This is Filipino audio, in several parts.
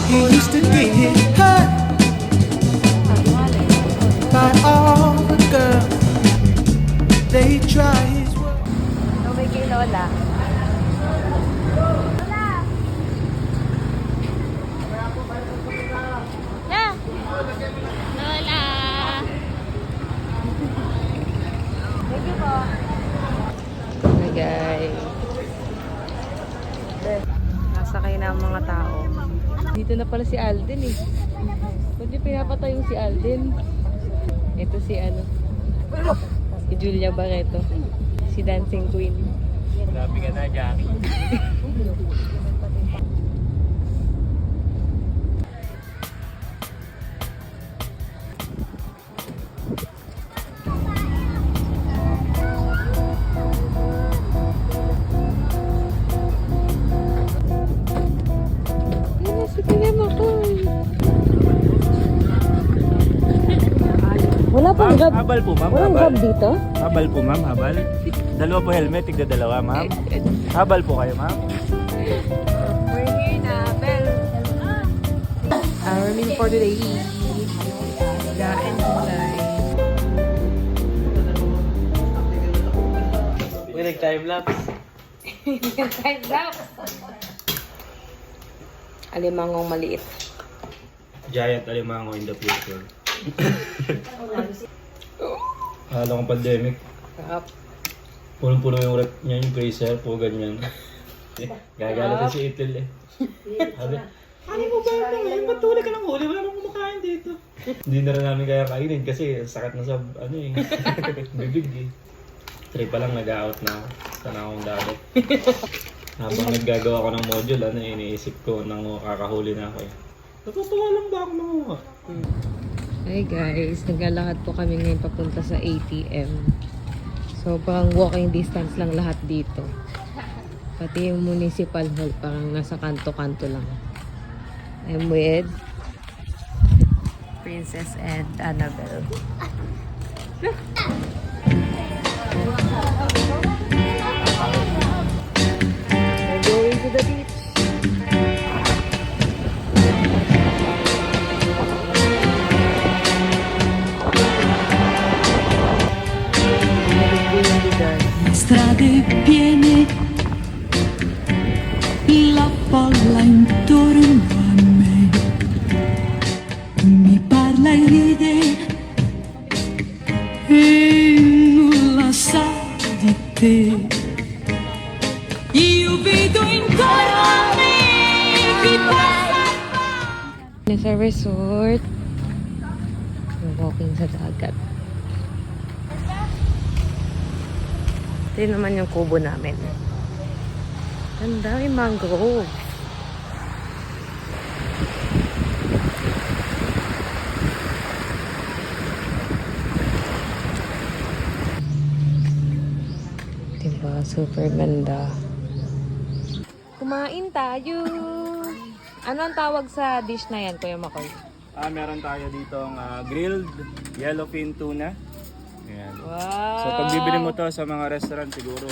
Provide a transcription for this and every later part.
He used to get hurt by all the girls. They try his work. Tubig kay Lola. Yeah. Lola. Thank you po. Hi guys. Nasakay na ang mga tao. Dito na pala si Alden eh. Ba't niyo pinapatayong si Alden? Ito si ano. Si Julia Barreto. Si Dancing Queen. Grabe ka na, Jackie. Ano si Kuya Makoy? Wala pong grab. Habal po, ma'am. Walang grab dito? Habal po, ma'am. Habal. Dalawa po helmet, tigda dalawa, ma'am. Habal po kayo, ma'am. We're here na, Bell. Our meal for today. Gaan gulay. Uy, nag-time lapse. Time lapse. Alimangong maliit. Giant alimango in the future. Akala kong pandemic. Sarap. Punong-puno yung rep niya, yung freezer, po ganyan. Gagalit na si Itil eh. Sabi, ano mo ba ito? Yung patuloy ka ng huli, wala nang kumakain dito. Hindi na rin namin kaya kainin kasi sakit na sa ano eh. Bibig eh. 3 pa lang nag-out na ako. Sana akong dagat. Habang naggagawa ko ng module, ano iniisip ko nang kakahuli na ako eh. Natutuwa lang ba ako manguha? Hi guys, naglalakad po kami ngayon papunta sa ATM. Sobrang walking distance lang lahat dito. Pati yung municipal hall parang nasa kanto-kanto lang. I'm with Princess and Annabelle. We're going to the beach. Strade piene, la folla intorno a me, mi parla e ride e nulla sa di te. Io vedo intorno a me chi passa. Sa resort. We're walking sa dagat. Ito naman yung kubo namin. Ang dami mangrove. Diba? Super ganda. Kumain tayo. Ano ang tawag sa dish na yan, Kuya Makoy? Meron tayo ditong grilled yellowfin tuna. Ayan. Wow! So pag bibili mo to sa mga restaurant siguro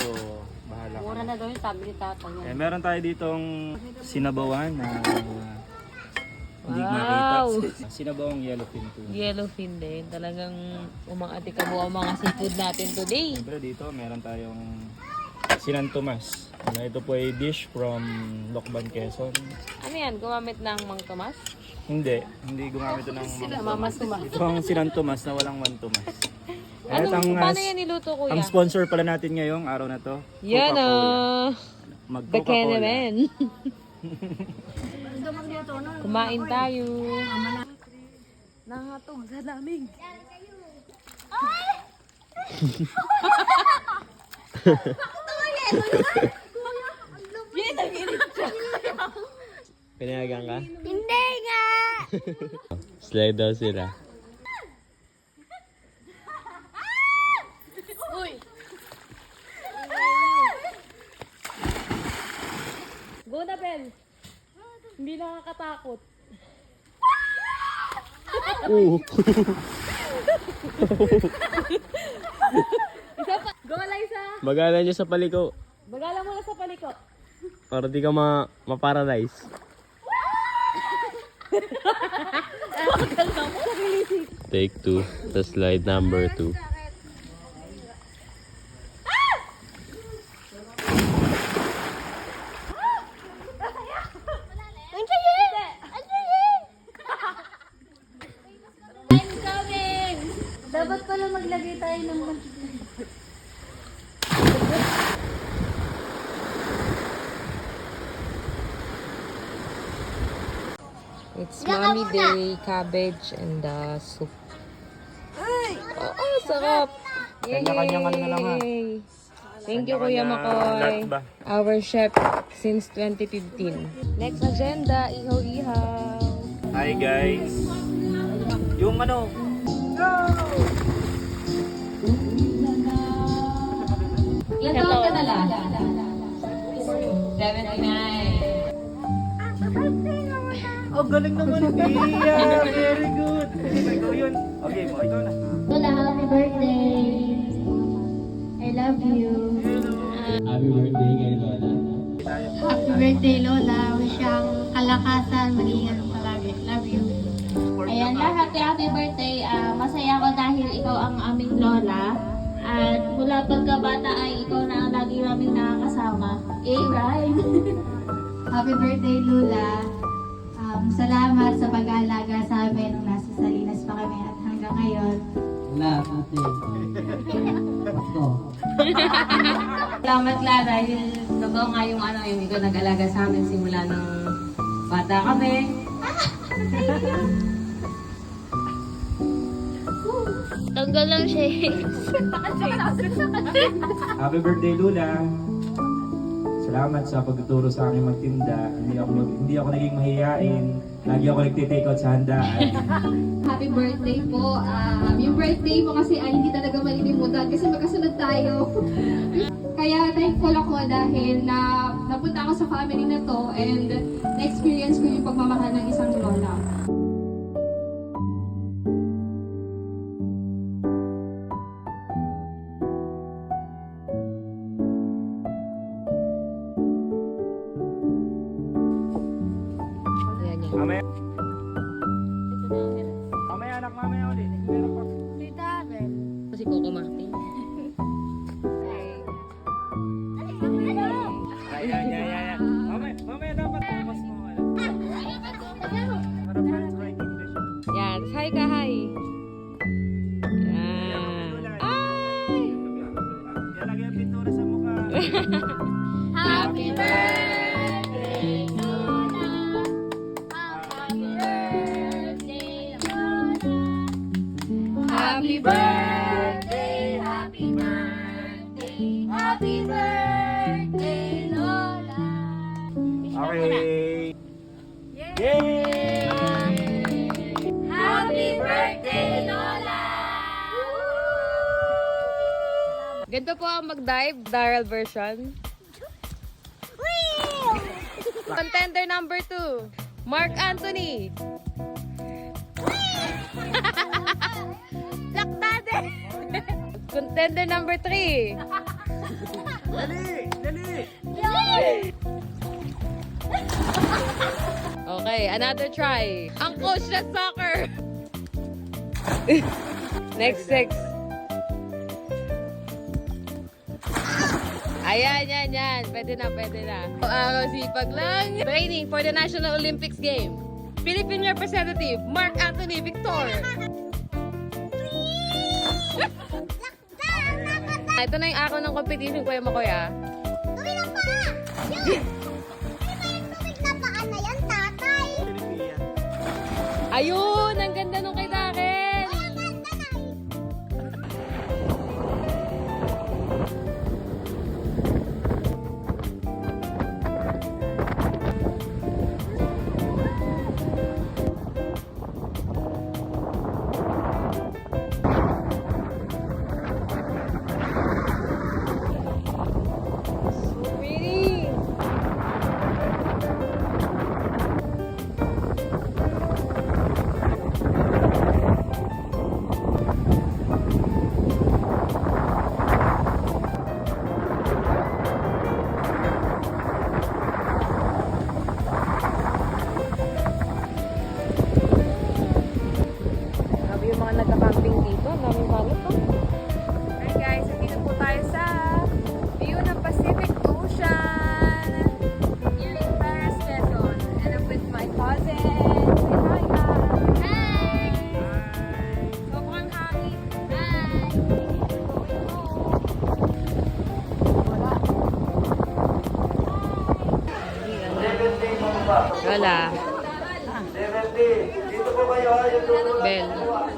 bahala ka. Mura na daw yung sabi ni Tatang yan. Meron tayo ditong sinabawan na hindi Wow! makita. Sinabawang yellowfin tuna. Yellowfin din. Talagang umang-atikabu ang mga seafood natin today. Siyempre dito meron tayong sinantomas. Ito po ay dish from Lokban, Quezon. Ano yan? Gumamit ng Mang Tomas? Hindi gumamit ito ng Mamas tumas. ito ang sinantomas na walang mantomas. Paano yan niluto, Kuya? Ang sponsor pala natin ngayong araw na to, Yan Coca-Cola. The Mag-Coca-Cola. Kenemen. Kumain tayo. Nangatog sa lamig. Pinayagan ka? Hindi nga! Slide daw sila. Uy! Go na, Bel. Hindi nakakatakot. Isa pa. Go, Liza. Bagala niyo sa paliko. Bagala mo na sa paliko. Para di ka ma-paralyze. Take 2, the slide number 2. I'm coming! Dapat pala maglagay tayo ng It's mommy day, cabbage and soup. Oo, sarap! Kanya-kanyang ano na lang, ha? Yay! Thank you, Kuya Makoy. Our chef since 2015. Next agenda, ihaw-ihaw. Hi guys! Yung ano? Ilan taon ka na lang? 79. Oh, galing naman, Pia! Very good! Ikaw yun. Okay, mo, ikaw na. Lola, happy birthday! I love you. Happy birthday kay Lola. Happy birthday, Lola. Wish ang kalakasan, mag-ingat palagi. Love you. Ayan na, happy birthday. Masaya ako dahil ikaw ang aming lola. At mula pagkabata ay ikaw na ang lagi naming nakakasama. Right? Happy birthday, Lola. Salamat sa pag-aalaga sa amin nung nasa Salinas pa kami at hanggang ngayon. Salamat, Clara. Dahil totoo nga yung yung ikaw nag-alaga sa amin simula nung bata kami. Tanggal lang shakes. Happy birthday, Lula! Salamat sa pagtuturo sa akin magtinda. Hindi ako naging mahihain. Lagi ako nagtitake out sa handaan. Happy birthday po. Yung birthday mo kasi ay hindi talaga malilimutan kasi magkasunod tayo. Kaya thankful ako dahil napunta ako sa family na to and na-experience ko yung pagmamahal ng isang lola. Ayan yan. Mamaya. Mamaya, anak, mamaya ulit. Meron pa. Si Coco Martin. Ayan. Mamaya dapat tapos mo. Para friends ko English. Yan. Hi ka, hi. Yan. Ay! Yan lagi ang pintura sa mukha. Happy birthday, Lola. Happy birthday, Lola. Happy birthday, happy birthday, happy birthday, Lola. Okay. Yay! Happy birthday, Lola. Ganito po ang mag-dive, Daryl version. Contender number 2, Mark Anthony. Laktade. Contender number 3, Dali! okay, another try. Ang coach na soccer. Next 6. Ayan, yan. Pwede na. Araw sipag lang. Training for the National Olympics game. Philippine representative, Mark Anthony Victor. Ito na yung araw ng competition, Kuya Makoy, ah. Ayun! Ang ganda nung kay Darren! So pretty! Wala. Bell.